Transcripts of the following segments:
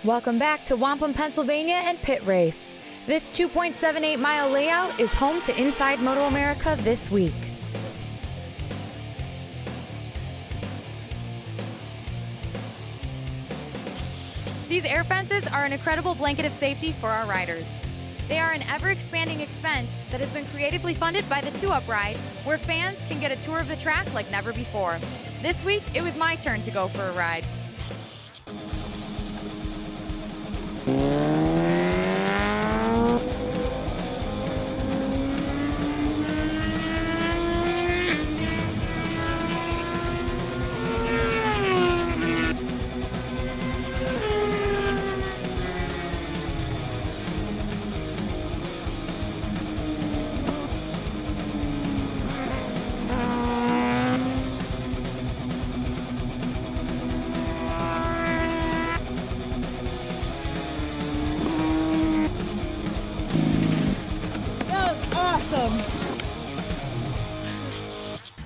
Welcome back to Wampum, Pennsylvania and Pit Race. This 2.78-mile layout is home to Inside MotoAmerica this week. These air fences are an incredible blanket of safety for our riders. They are an ever-expanding expense that has been creatively funded by the 2-Up Ride, where fans can get a tour of the track like never before. This week, it was my turn to go for a ride.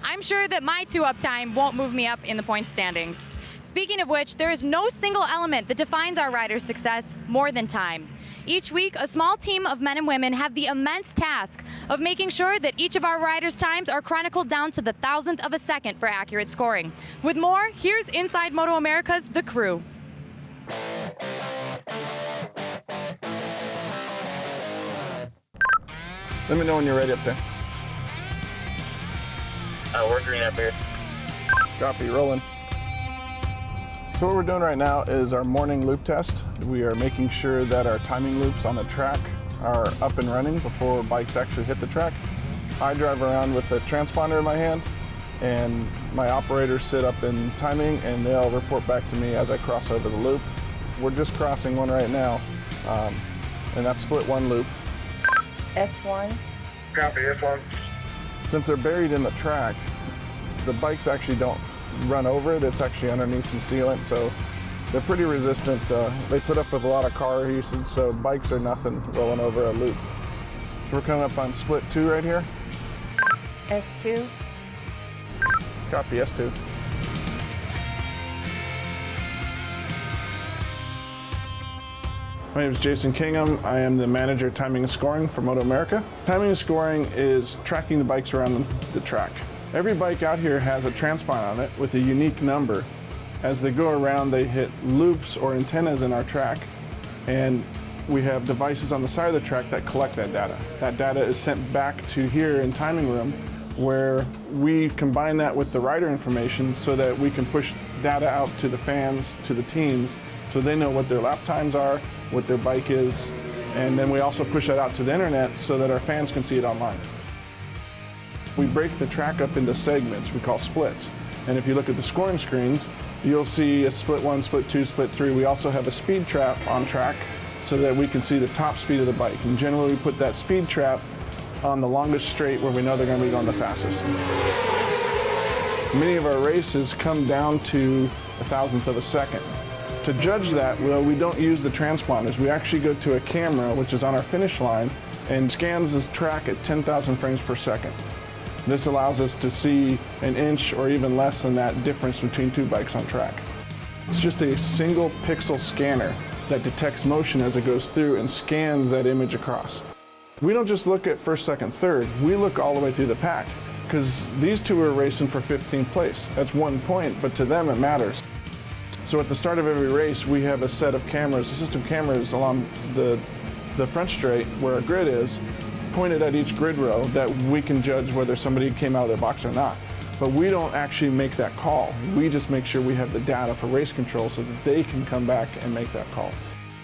I'm sure that my 2-Up time won't move me up in the point standings. Speaking of which, there is no single element that defines our riders' success more than time. Each week, a small team of men and women have the immense task of making sure that each of our riders' times are chronicled down to the thousandth of a second for accurate scoring. With more, here's Inside MotoAmerica's The Crew. Let me know when you're ready up there. We're green up here. Copy, rolling. So what we're doing right now is our morning loop test. We are making sure that our timing loops on the track are up and running before bikes actually hit the track. I drive around with a transponder in my hand, and my operators sit up in timing, and they'll report back to me as I cross over the loop. We're just crossing one right now, and that's split one loop. S1. Copy, S1. Since they're buried in the track, the bikes actually don't run over it. It's actually underneath some sealant, so they're pretty resistant. They put up with a lot of car usage, so bikes are nothing rolling over a loop. So we're coming up on split 2 right here. S2. Copy, S2. My name is Jason Kingham. I am the manager of timing and scoring for MotoAmerica. Timing and scoring is tracking the bikes around the track. Every bike out here has a transponder on it with a unique number. As they go around, they hit loops or antennas in our track, and we have devices on the side of the track that collect that data. That data is sent back to here in timing room, where we combine that with the rider information so that we can push data out to the fans, to the teams, so they know what their lap times are, what their bike is, and then we also push that out to the internet so that our fans can see it online. We break the track up into segments we call splits, and if you look at the scoring screens, you'll see a split 1, split 2, split 3. We also have a speed trap on track so that we can see the top speed of the bike, and generally we put that speed trap on the longest straight where we know they're going to be going the fastest. Many of our races come down to a thousandth of a second. To judge that, well, we don't use the transponders. We actually go to a camera, which is on our finish line, and scans this track at 10,000 frames per second. This allows us to see an inch or even less than that difference between two bikes on track. It's just a single pixel scanner that detects motion as it goes through and scans that image across. We don't just look at first, second, third. We look all the way through the pack, because these two are racing for 15th place. That's 1 point, but to them it matters. So at the start of every race, we have a set of cameras, system cameras along the front straight where our grid is, pointed at each grid row that we can judge whether somebody came out of their box or not. But we don't actually make that call. We just make sure we have the data for race control so that they can come back and make that call.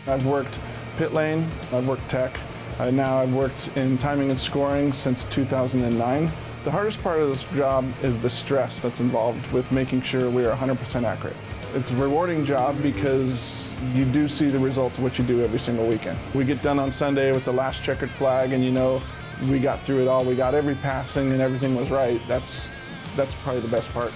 I've worked pit lane, I've worked tech, now I've worked in timing and scoring since 2009. The hardest part of this job is the stress that's involved with making sure we are 100% accurate. It's a rewarding job because you do see the results of what you do every single weekend. We get done on Sunday with the last checkered flag, and you know we got through it all. We got every passing and everything was right. That's probably the best part.